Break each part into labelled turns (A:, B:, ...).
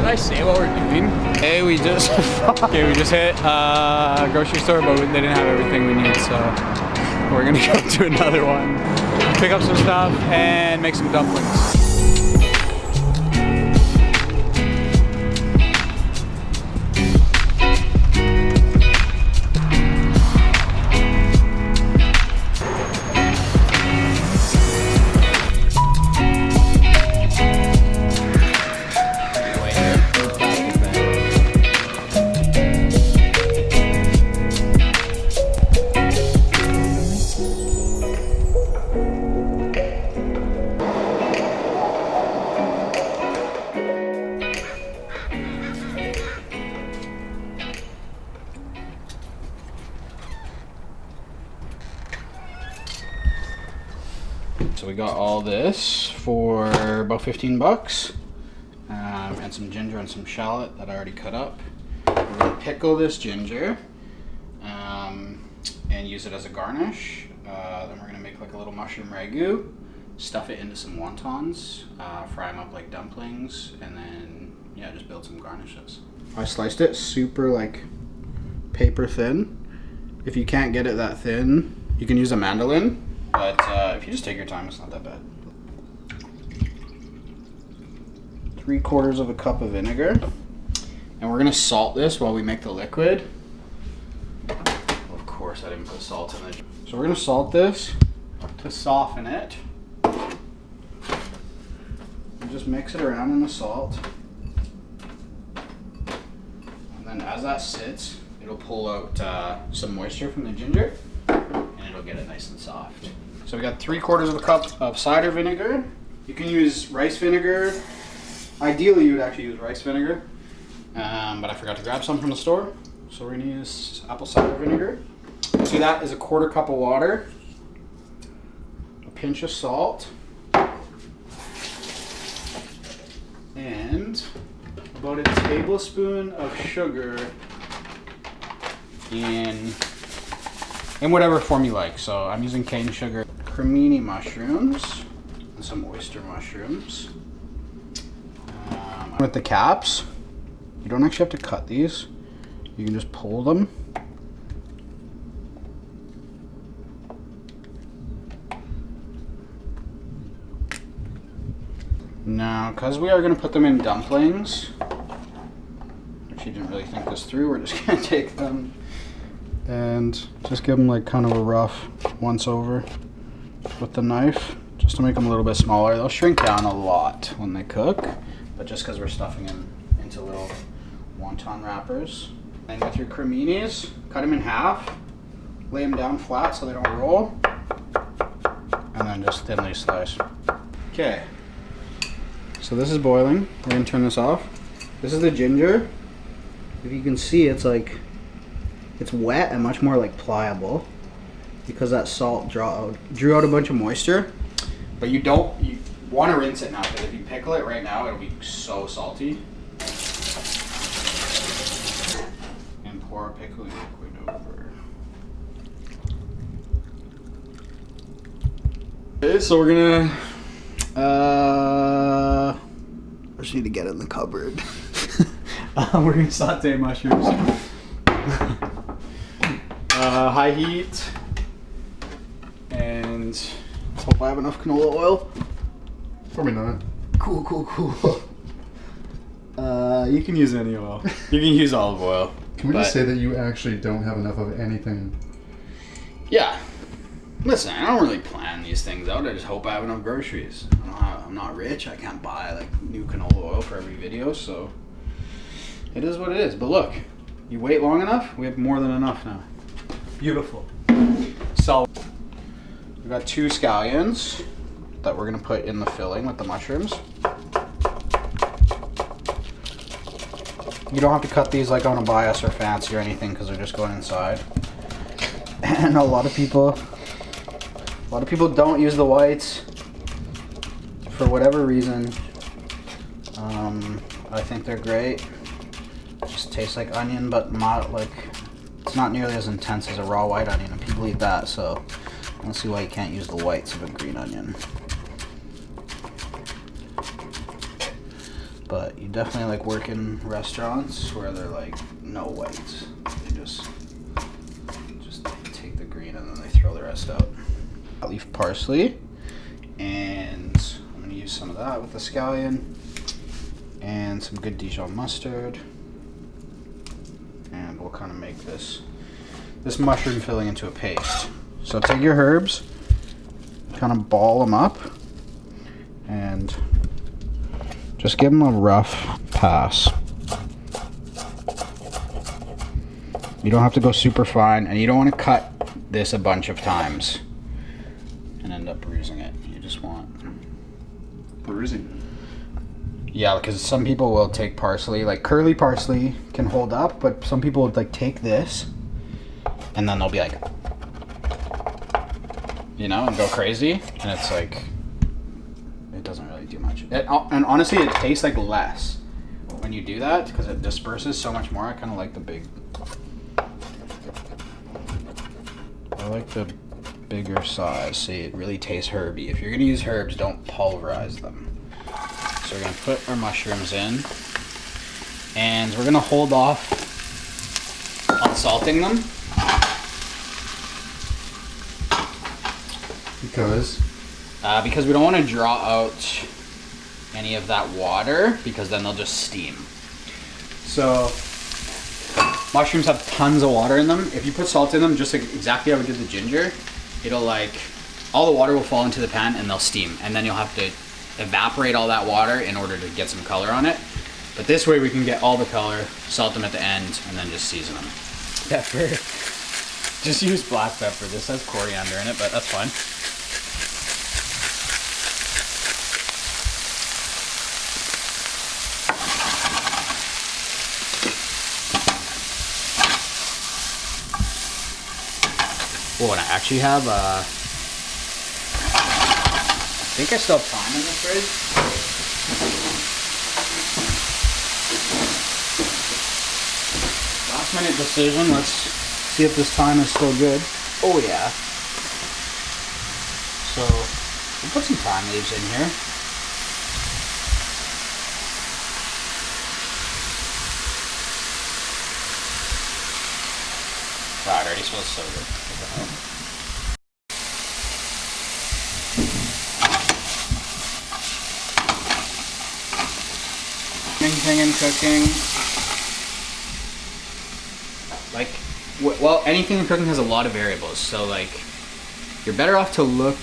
A: I say what we're doing? Hey, we just hit grocery store, but they didn't have everything we need, so we're gonna go to another one, pick up some stuff, and make some dumplings. So we got all this for about 15 bucks, and some ginger and some shallot that I already cut up. We're gonna pickle this ginger and use it as a garnish. Then we're gonna make like a little mushroom ragu, stuff it into some wontons, fry them up like dumplings, and then yeah, just build some garnishes. I sliced it super like paper thin. If you can't get it that thin, you can use a mandolin. But if you just take your time, it's not that bad. 3/4 of a cup of vinegar. And we're gonna salt this while we make the liquid. Of course, I didn't put salt in it. So we're gonna salt this to soften it. And just mix it around in the salt. And then as that sits, it'll pull out some moisture from the ginger. And it'll get it nice and soft. So we got 3/4 of a cup of cider vinegar. You can use rice vinegar. Ideally, you would actually use rice vinegar, but I forgot to grab some from the store. So we're gonna use apple cider vinegar. So that is 1/4 cup of water, a pinch of salt, and about a tablespoon of sugar in whatever form you like. So I'm using cane sugar. Cremini mushrooms and some oyster mushrooms. With the caps, you don't actually have to cut these. You can just pull them. Now, because we are going to put them in dumplings, actually didn't really think this through, we're just going to take them and just give them like kind of a rough once over with the knife, just to make them a little bit smaller. They'll shrink down a lot when they cook, but just because we're stuffing them into little wonton wrappers. And with your creminis, cut them in half, lay them down flat so they don't roll, and then just thinly slice. Okay, so this is boiling. We're gonna turn this off. This is the ginger. If you can see, it's like, it's wet and much more like pliable because that salt drew out a bunch of moisture. But you want to rinse it now, because if you pickle it right now, it'll be so salty. And pour our pickling liquid over. Okay, so we're gonna I just need to get it in the cupboard. We're gonna saute mushrooms. High heat, and let's hope I have enough canola oil.
B: Probably not.
A: Cool. You can use any oil. You can use olive oil.
B: Can we just say that you actually don't have enough of anything?
A: Yeah. Listen, I don't really plan these things out. I just hope I have enough groceries. I'm not rich. I can't buy like new canola oil for every video, so it is what it is. But look, you wait long enough, we have more than enough now. Beautiful. So we've got 2 scallions that we're gonna put in the filling with the mushrooms. You don't have to cut these like on a bias or fancy or anything, because they're just going inside. And a lot of people don't use the whites for whatever reason. I think they're great. Just tastes like onion, but not like, it's not nearly as intense as a raw white onion, and people eat that, so I don't see why you can't use the whites of a green onion. But you definitely like work in restaurants where they're like no whites. They just take the green and then they throw the rest out. I'll leave parsley, and I'm gonna use some of that with the scallion and some good Dijon mustard. And we'll kind of make this mushroom filling into a paste. So take your herbs, kind of ball them up, and just give them a rough pass. You don't have to go super fine, and you don't want to cut this a bunch of times and end up bruising it. You just want...
B: Bruising?
A: Yeah, because some people will take parsley, like curly parsley can hold up, but some people would like take this and then they'll be like, you know, and go crazy, and it's like, it doesn't really do much. And honestly, it tastes like less when you do that because it disperses so much more. I kind of like the big, I like the bigger size. See, it really tastes herby. If you're gonna use herbs, don't pulverize them. So we're gonna put our mushrooms in, and we're gonna hold off on salting them. Because we don't want to draw out any of that water, because then they'll just steam. So mushrooms have tons of water in them. If you put salt in them, just like exactly how we did the ginger, it'll like, all the water will fall into the pan and they'll steam, and then you'll have to evaporate all that water in order to get some color on it. But this way we can get all the color, salt them at the end, and then just season them. Pepper. Just use black pepper. This has coriander in it, but that's fine. Oh, and I actually have I think I still have thyme in the fridge. Last minute decision. Let's see if this thyme is still good. Oh yeah. So we'll put some thyme leaves in here. Wow, it already smells so good. Anything in cooking, like, well, anything in cooking has a lot of variables. So like, you're better off to look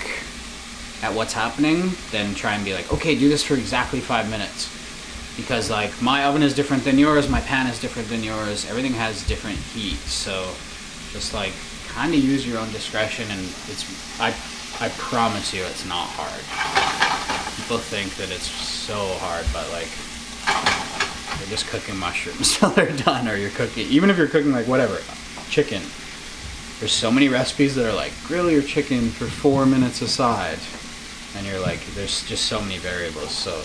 A: at what's happening than try and be like, okay, do this for exactly 5 minutes. Because like, my oven is different than yours, my pan is different than yours, everything has different heat. So just like, kind of use your own discretion, and I promise you it's not hard. People think that it's so hard, but like, you're just cooking mushrooms till they're done, or you're cooking, even if you're cooking like whatever, chicken. There's so many recipes that are like, grill your chicken for 4 minutes aside, and you're like, there's just so many variables. So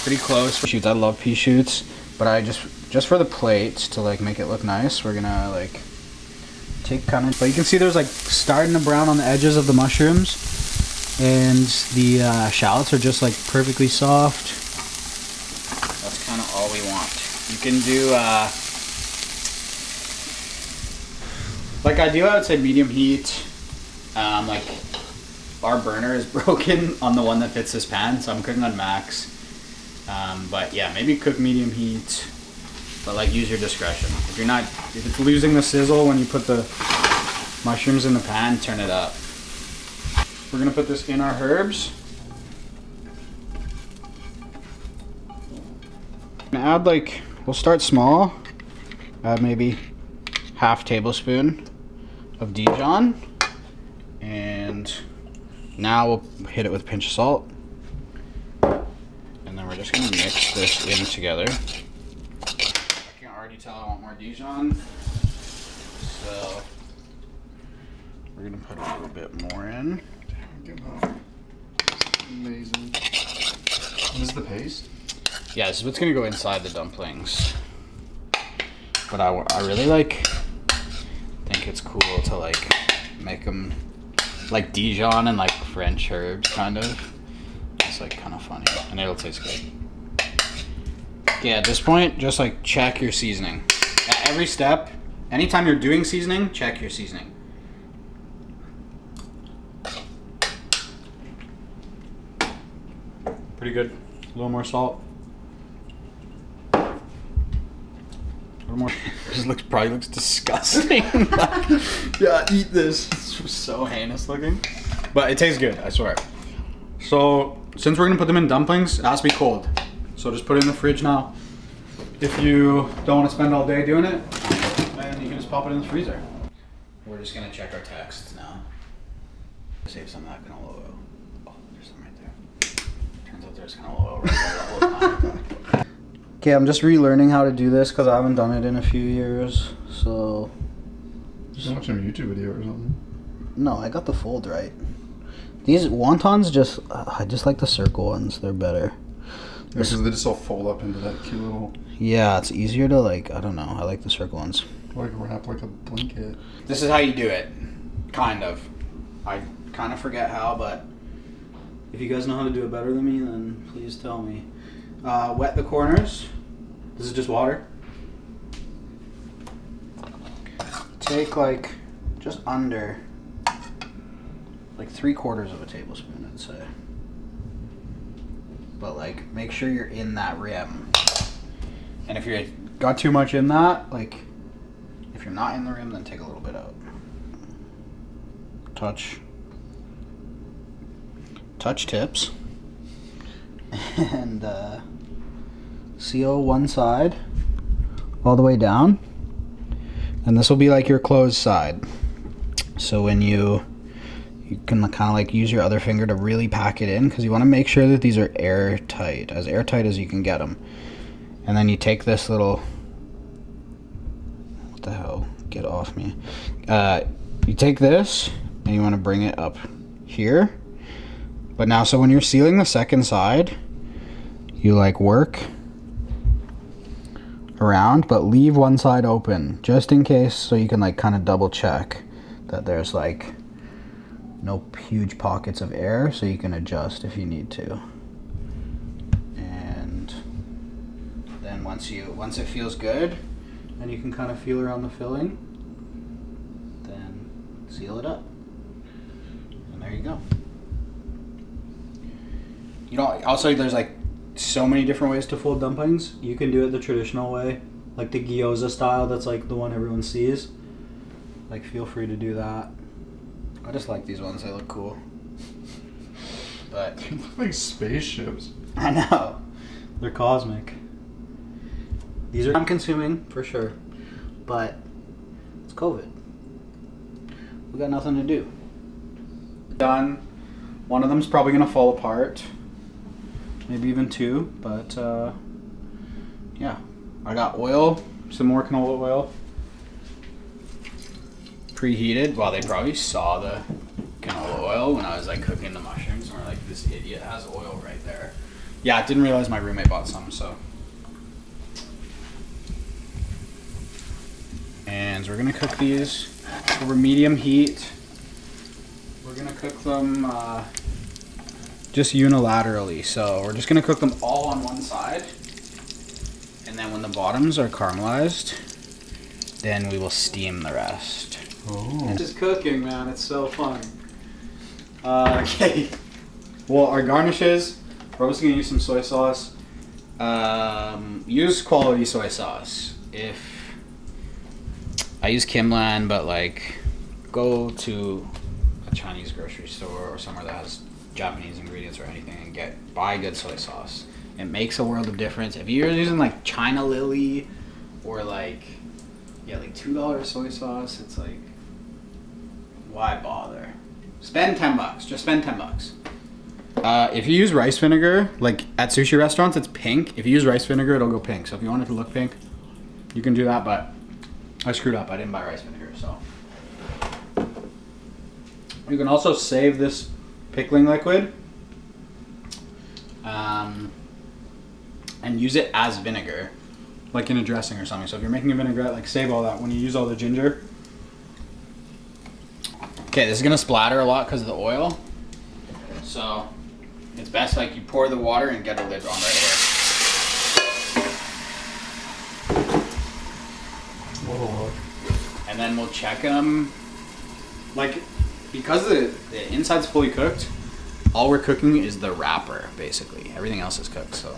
A: pretty close. Shoots, I love pea shoots, but I just for the plate to like make it look nice, we're gonna like take kind of, but you can see there's like starting to brown on the edges of the mushrooms, and the shallots are just like perfectly soft. That's kind of all we want. You can do like I would say medium heat. Like our burner is broken on the one that fits this pan, so I'm cooking on max. But yeah, maybe cook medium heat, but like use your discretion. If it's losing the sizzle when you put the mushrooms in the pan, turn it up. We're gonna put this in our herbs. Add like, we'll start small. Add maybe half tablespoon of Dijon, and now we'll hit it with a pinch of salt. And then we're just gonna mix this in together. I can already tell I want more Dijon, so we're gonna put a little bit more in.
B: Amazing. This is the paste?
A: Yeah, this is what's gonna go inside the dumplings. But I really like, think it's cool to like make them like Dijon and like French herbs kind of. it's like kind of funny, and it'll taste good. Yeah, at this point, just like check your seasoning. At every step, anytime you're doing seasoning, check your seasoning. Pretty good. A little more salt. A little more. This probably looks disgusting. Yeah, eat this. It's so heinous looking. But it tastes good, I swear. So, since we're gonna put them in dumplings, it has to be cold. So just put it in the fridge now. If you don't want to spend all day doing it, then you can just pop it in the freezer. We're just gonna check our texts now. Save some of that canola oil. Oh, there's some right there. Turns out there's canola oil right there the whole time. Okay, I'm just relearning how to do this because I haven't done it in a few years. So.
B: Just watching a YouTube video or something.
A: No, I got the fold right. These wontons I just like the circle ones. They're better.
B: Because they just all fold up into that cute little...
A: Yeah, it's easier to like, I don't know. I like the circle ones.
B: Like wrap like a blanket.
A: This is how you do it. Kind of. I kind of forget how, but if you guys know how to do it better than me, then please tell me. Wet the corners. This is just water. Take like just under like 3/4 of a tablespoon, I'd say. But like make sure you're in that rim. And if you got too much in that, like if you're not in the rim, then take a little bit out. Touch tips. And seal one side all the way down. And this will be like your closed side. So when you can kind of like use your other finger to really pack it in, because you want to make sure that these are airtight as you can get them. And then you take this little, what the hell, get off me. You take this and you want to bring it up here. But now, so when you're sealing the second side, you like work around, but leave one side open just in case, so you can like kind of double check that there's like no huge pockets of air, so you can adjust if you need to. And then once it feels good and you can kind of feel around the filling, then seal it up. And there you go. You know, also there's like so many different ways to fold dumplings. You can do it the traditional way, like the gyoza style, that's like the one everyone sees. Like, feel free to do that. I just like these ones, they look cool. But
B: They look like spaceships.
A: I know. They're cosmic. These are time consuming for sure. But it's COVID. We got nothing to do. Done. One of them's probably gonna fall apart. Maybe even two, but yeah. I got oil, some more canola oil. Preheated. Well, they probably saw the canola oil when I was like cooking the mushrooms, and we're like, this idiot has oil right there. Yeah, I didn't realize my roommate bought some, so. And so we're gonna cook these over medium heat. We're gonna cook them just unilaterally. So we're just gonna cook them all on one side. And then when the bottoms are caramelized, then we will steam the rest. Oh. It's just cooking, man. It's so fun. Okay. Well, our garnishes, we're also gonna use some soy sauce. Use quality soy sauce. If I use Kimlan, but like go to a Chinese grocery store or somewhere that has Japanese ingredients or anything and buy good soy sauce. It makes a world of difference. If you're using like China Lily or like $2 soy sauce, it's like, why bother? Spend $10. Just spend $10. If you use rice vinegar, like at sushi restaurants, it's pink. If you use rice vinegar, it'll go pink. So if you want it to look pink, you can do that. But I screwed up. I didn't buy rice vinegar, so. You can also save this pickling liquid and use it as vinegar, like in a dressing or something. So if you're making a vinaigrette, like save all that when you use all the ginger. Okay, this is gonna splatter a lot because of the oil. So it's best like you pour the water and get a lid on right away.
B: Whoa.
A: And then we'll check them. Like, because the inside's fully cooked, all we're cooking is the wrapper, basically. Everything else is cooked, so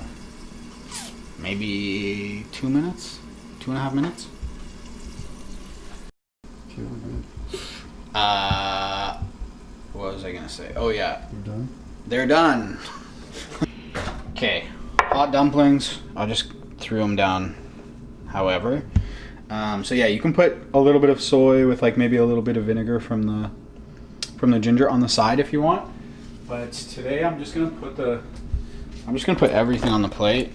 A: maybe 2 minutes, 2.5 minutes.
B: Okay, we're good.
A: What was I gonna say? Oh yeah,
B: We're done?
A: they're done. Okay, hot dumplings. I just threw them down. However, so yeah, you can put a little bit of soy with like maybe a little bit of vinegar from the ginger on the side if you want. But today I'm just gonna put everything on the plate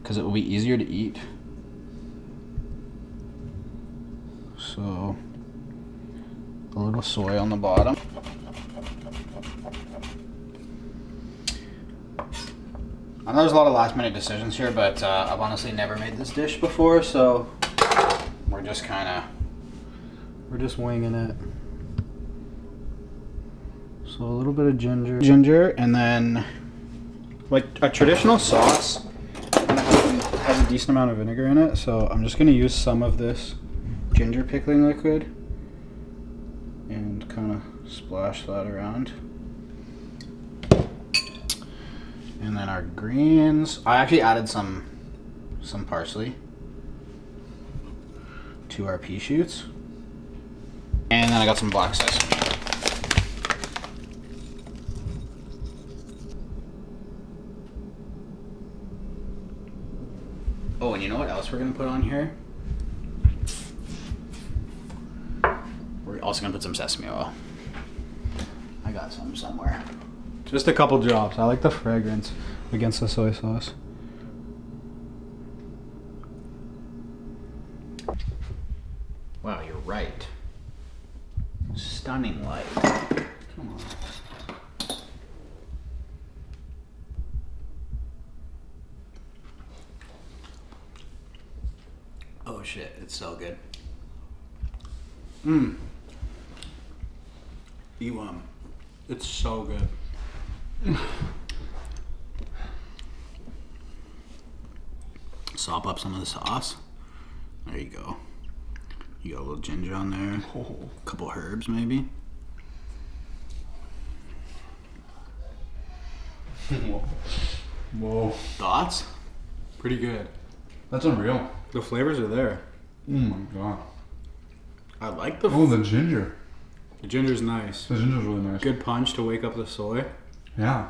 A: because it will be easier to eat. So a little soy on the bottom. I know there's a lot of last minute decisions here, but I've honestly never made this dish before, so we're just winging it. So a little bit of ginger, and then like a traditional sauce kind of has a decent amount of vinegar in it, so I'm just gonna use some of this ginger pickling liquid and kind of splash that around. And then our greens. I actually added some parsley to our pea shoots. And then I got some black sesame. Oh, and you know what else we're gonna put on here? We're also gonna put some sesame oil. I got some somewhere. Just a couple drops. I like the fragrance against the soy sauce. Wow, you're right. Stunning light. Come on. Oh shit, it's so good. Mmm. It's so good. Sop up some of the sauce. There you go. You got a little ginger on there. A couple herbs maybe.
B: Whoa.
A: Thoughts? Pretty good.
B: That's unreal.
A: The flavors are there.
B: Oh my god.
A: I like the
B: Oh, the ginger.
A: The ginger's nice.
B: The ginger's really nice.
A: Good punch to wake up the soy.
B: Yeah.